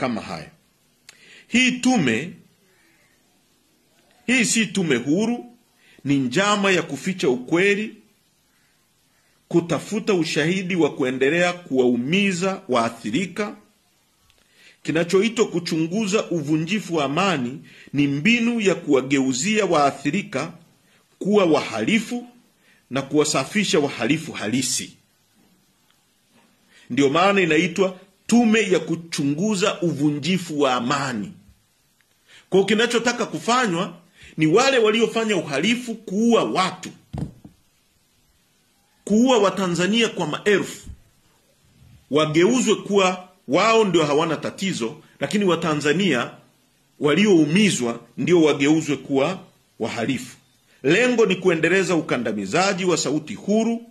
kama haya. Hii si tume huru, ni njama ya kuficha ukweli, kutafuta ushahidi wa kuendelea kuwaumiza waathirika. Kinachoitwa kuchunguza uvunjifu wa amani ni mbinu ya kuwageuzia waathirika kuwa wahalifu na kuwasafisha wahalifu halisi. Ndio maana inaitwa tume ya kuchunguza uvunjifu wa amani. Kwa kinachotaka kufanywa ni wale waliofanya uhalifu, kuua watu, kuua Watanzania kwa maelfu, wageuzwe kuwa wao ndio hawana tatizo, lakini Watanzania walioumizwa ndio wageuzwe kuwa wahalifu. Lengo ni kuendeleza ukandamizaji wa sauti huru,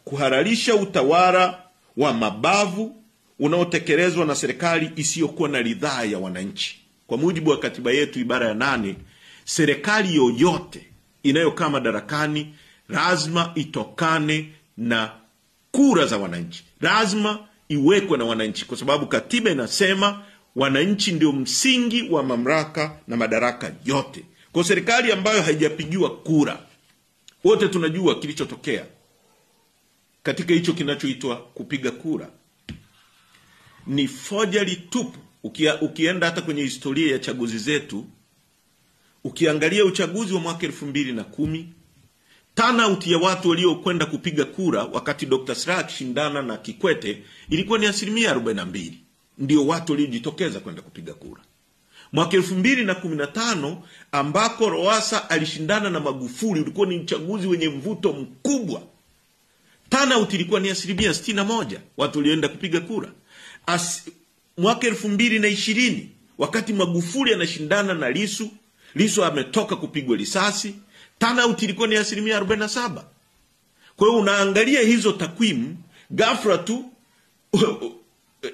kuhalalisha utawala wa mabavu unaotekelezwa na serikali isiyokuwa na ridhaa ya wananchi. Kwa mujibu wa katiba yetu ibara ya 8, serikali yoyote inayokaa madarakani lazima itokane na kura za wananchi. Lazima iwekwe na wananchi, kwa sababu katiba inasema wananchi ndio msingi wa mamlaka na madaraka yote. Kwa serikali ambayo haijapigiwa kura, wote tunajua kilichotokea katika hicho kinachoitwa kupiga kura. Ni forgery tupu. Ukienda hata kwenye historia ya chaguzi zetu, ukiangalia uchaguzi wa mwaka 2010, turnout ya watu waliokwenda kupiga kura wakati Dr. Slaa akishindana na Kikwete ilikuwa ni 42%. Ndio watu waliojitokeza kwenda kupiga kura. Mwaka 2015 ambako Lowassa alishindana na Magufuli, ulikuwa ni uchaguzi wenye mvuto mkubwa. Turnout ilikuwa ni 61%, watu walioenda kupiga kura. Mwaka 2020 wakati Magufuli anashindana na Lissu ametoka kupigwa risasi, turnout ilikuwa ni 47%. Kwa hiyo unaangalia hizo takwimu, ghafla tu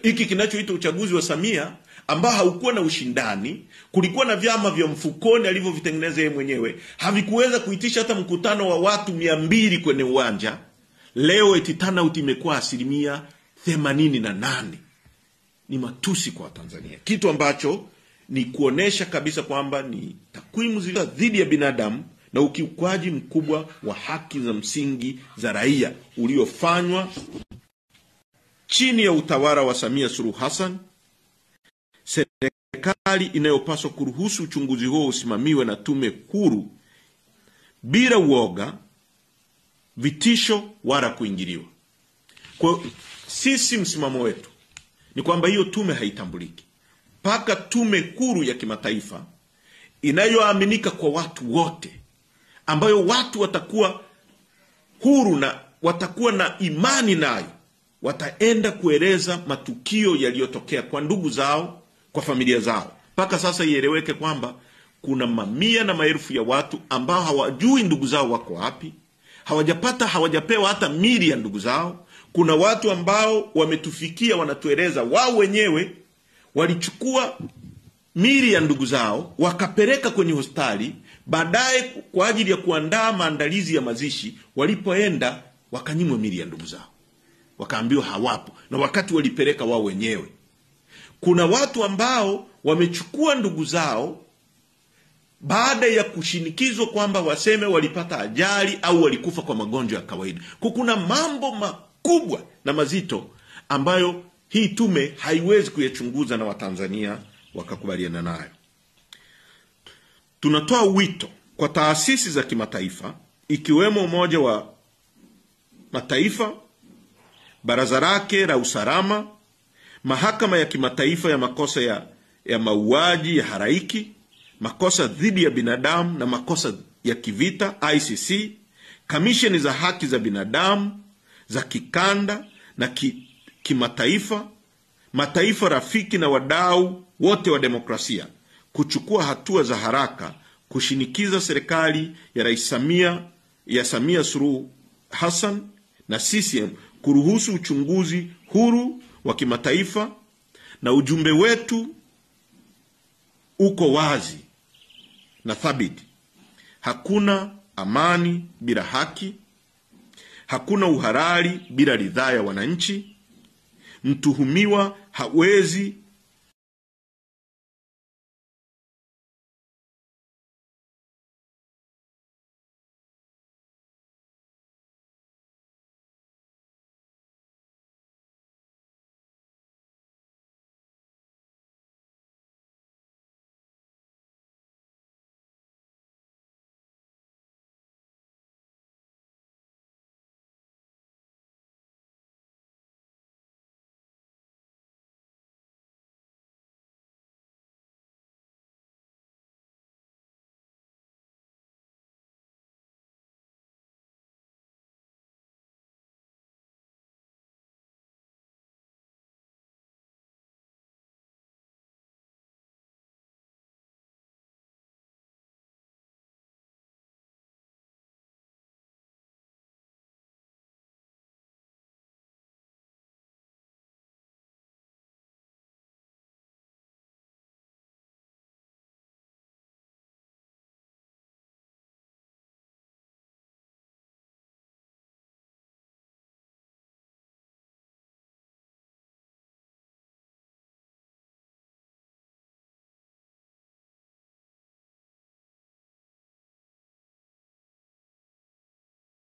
hiki kinachoitwa uchaguzi wa Samia ambao haukuwa na ushindani, kulikuwa na vyama vya mfukoni alivyovitengeneza yeye mwenyewe, havikuweza kuitisha hata mkutano wa watu 200 kwenye uwanja. Leo eti turnout imekuwa 88%. Ni matusi kwa Tanzania, kitu ambacho ni kuonesha kabisa kwamba ni takwimu zile dhidi ya binadamu na ukiukwaji mkubwa wa haki za msingi za raia uliofanywa chini ya utawala wa Samia Suluhu Hassan. Serikali inayopaswa kuruhusu uchunguzi huo usimamiwe na tume huru bila uoga, vitisho wala kuingiliwa. Kwa sisi msimamo wetu ni kwamba hiyo tume haitambuliki mpaka tume huru ya kimataifa inayoaminika kwa watu wote, ambayo watu watakuwa huru na watakuwa na imani nayo, wataenda kueleza matukio yaliyotokea kwa ndugu zao, kwa familia zao. Mpaka sasa ieleweke kwamba kuna mamia na maelfu ya watu ambao hawajui ndugu zao wako wapi, hawajapewa hata mili ya ndugu zao. Kuna watu ambao wametufikia wanatueleza wao wenyewe walichukua mili ya ndugu zao wakapeleka kwenye hospitali, baadaye kwa ajili ya kuandaa maandalizi ya mazishi, walipoenda wakanyimwa mili ya ndugu zao, wakaambiwa hawapo, na wakati walipeleka wao wenyewe. Kuna watu ambao wamechukua ndugu zao baada ya kushinikizwa kwamba waseme walipata ajali au walikufa kwa magonjwa ya kawaida. Kuna mambo makubwa na mazito ambayo hii tume haiwezi kuyachunguza na Watanzania wakakubaliana nayo. Tunatoa wito kwa taasisi za kimataifa ikiwemo Umoja wa Mataifa, Baraza lake la Usalama, Mahakama ya Kimataifa ya makosa ya mauaji ya halaiki, makosa dhidi ya binadamu na makosa ya kivita ICC, kamisheni za haki za binadamu za kikanda na kimataifa, mataifa rafiki na wadau wote wa demokrasia kuchukua hatua za haraka kushinikiza serikali ya Rais Samia Suluhu Hassan na CCM kuruhusu uchunguzi huru wa kimataifa. Na ujumbe wetu uko wazi na thabiti: hakuna amani bila haki, hakuna uhalali bila ridhaa ya wananchi. mtuhumiwa hawezi